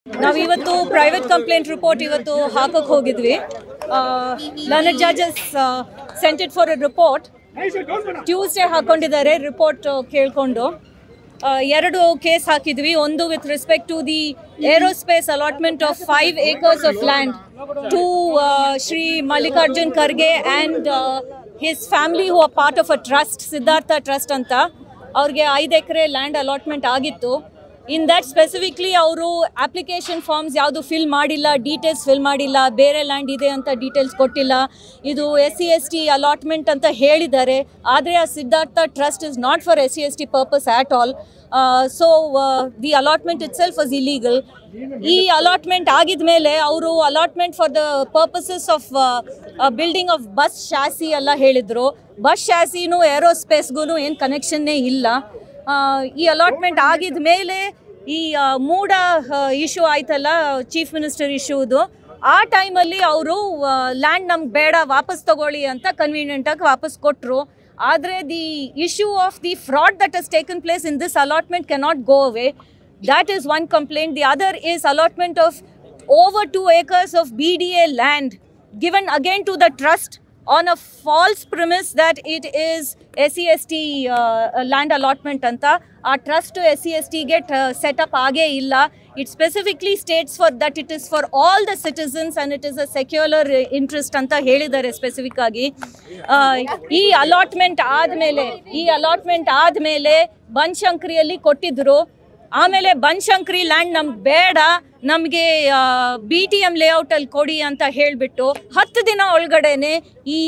ನಾವು ಇವತ್ತು private complaint report ಇವತ್ತು ಹಾಕಕ್ಕೆ ಹೋಗಿದ್ವಿ. Learned judges sent it for a report. Tuesday ಹಾಕೊಂಡಿದ್ದಾರೆ ರಿಪೋರ್ಟ್ ಕೇಳ್ಕೊಂಡು. ಎರಡು ಕೇಸ್ ಹಾಕಿದ್ವಿ. ಒಂದು with respect to the aerospace allotment of 5 acres of land to Shri Mallikarjun Kharge and his family who are part of a trust, Siddhartha trust ಅಂತ. ಅವ್ರಿಗೆ 5 acre land allotment ಆಗಿತ್ತು. In that specifically ಅವರು application forms ಯಾವುದು fill ಮಾಡಿಲ್ಲ, details fill ಮಾಡಿಲ್ಲ, ಬೇರೆ land ಇದೆ ಅಂತ ಡೀಟೇಲ್ಸ್ ಕೊಟ್ಟಿಲ್ಲ. ಇದು SC/ST ಅಲಾಟ್ಮೆಂಟ್ ಅಂತ ಹೇಳಿದ್ದಾರೆ. ಆದರೆ ಆ Siddhartha trust is not for SC/ST purpose at all. So the allotment itself was illegal. ಈ ಅಲಾಟ್ಮೆಂಟ್ ಆಗಿದ ಮೇಲೆ ಅವರು allotment for the purposes of building of bus ಶಾಸಿ ಎಲ್ಲ ಹೇಳಿದರು. ಬಸ್ ಶಾಸಿನೂ ಏರೋಸ್ಪೇಸ್ಗೂ ಏನು ಕನೆಕ್ಷನ್ನೇ ಇಲ್ಲ. ಈ ಅಲಾಟ್ಮೆಂಟ್ ಆಗಿದ ಮೇಲೆ ಈ ಮೂಡ ಇಶ್ಯೂ ಆಯ್ತಲ್ಲ, ಚೀಫ್ ಮಿನಿಸ್ಟರ್ ಇಶ್ಯೂದು, ಆ ಟೈಮಲ್ಲಿ ಅವರು ಲ್ಯಾಂಡ್ ನಮ್ಗೆ ಬೇಡ, ವಾಪಸ್ ತಗೊಳ್ಳಿ ಅಂತ ಕನ್ವೀನಿಯೆಂಟಾಗಿ ವಾಪಸ್ ಕೊಟ್ಟರು. ಆದರೆ the issue of the fraud that has taken place in this allotment cannot go away. That is one complaint. The other is allotment of over 2 acres of BDA land given again to the trust on a false premise that it is SC/ST land allotment anta. Our trust to SC/ST get set up aage illa. It specifically states for that it is for all the citizens and it is a secular interest anta helidare specific agi. ಈ allotment ಆದಮೇಲೆ ಬನಶಂಕರಿಯಲ್ಲಿ ಕೊಟ್ಟಿದ್ರು. ಆಮೇಲೆ Banashankari land ನಮ್ಗೆ ಬೇಡ, ನಮಗೆ BTM ಲೇಔಟಲ್ಲಿ ಕೊಡಿ ಅಂತ ಹೇಳಿಬಿಟ್ಟು 10 ದಿನ ಒಳಗಡೆನೆ ಈ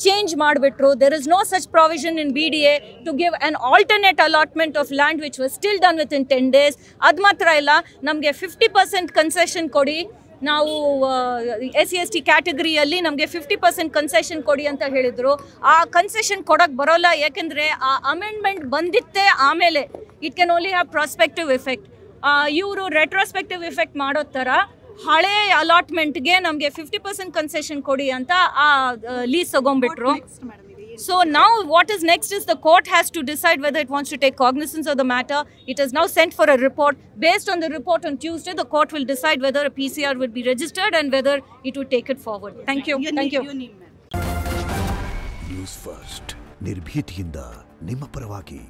ಚೇಂಜ್ ಮಾಡಿಬಿಟ್ರು. There is no such provision in BDA to give an alternate allotment of land which was still done with in 10 days. ಅದು ಮಾತ್ರ ಇಲ್ಲ, ನಮಗೆ 50% ಕನ್ಸೆಷನ್ ಕೊಡಿ, ನಾವು SC/ST ಕ್ಯಾಟಗರಿಯಲ್ಲಿ ನಮಗೆ 50% ಕನ್ಸೆಷನ್ ಕೊಡಿ ಅಂತ ಹೇಳಿದರು. ಆ ಕನ್ಸೆಷನ್ ಕೊಡೋಕ್ಕೆ ಬರೋಲ್ಲ, ಯಾಕೆಂದರೆ ಆ ಅಮೆಂಡ್ಮೆಂಟ್ ಬಂದಿತ್ತೇ ಆಮೇಲೆ. It can only have prospective effect. ಇವರು ರೆಟ್ರೋಸ್ಪೆಕ್ಟಿವ್ ಎಫೆಕ್ಟ್ ಮಾಡೋ ಥರ ಹಳೆ ಅಲಾಟ್ಮೆಂಟ್ಗೆ ನಮಗೆ 50% ಕನ್ಸೆಷನ್ ಕೊಡಿ ಅಂತ ಆ lease ತಗೊಂಡ್ಬಿಟ್ರು. So now what is next is the court has to decide whether it wants to take cognizance of the matter. It is now sent for a report. Based on the report on Tuesday, the court will decide whether a PCR will be registered and whether it will take it forward. Thank you. Thank you. News First, ನಿರ್ಭೀತಿಯಿಂದ ನಿಮ್ಮ ಪರವಾಗಿ.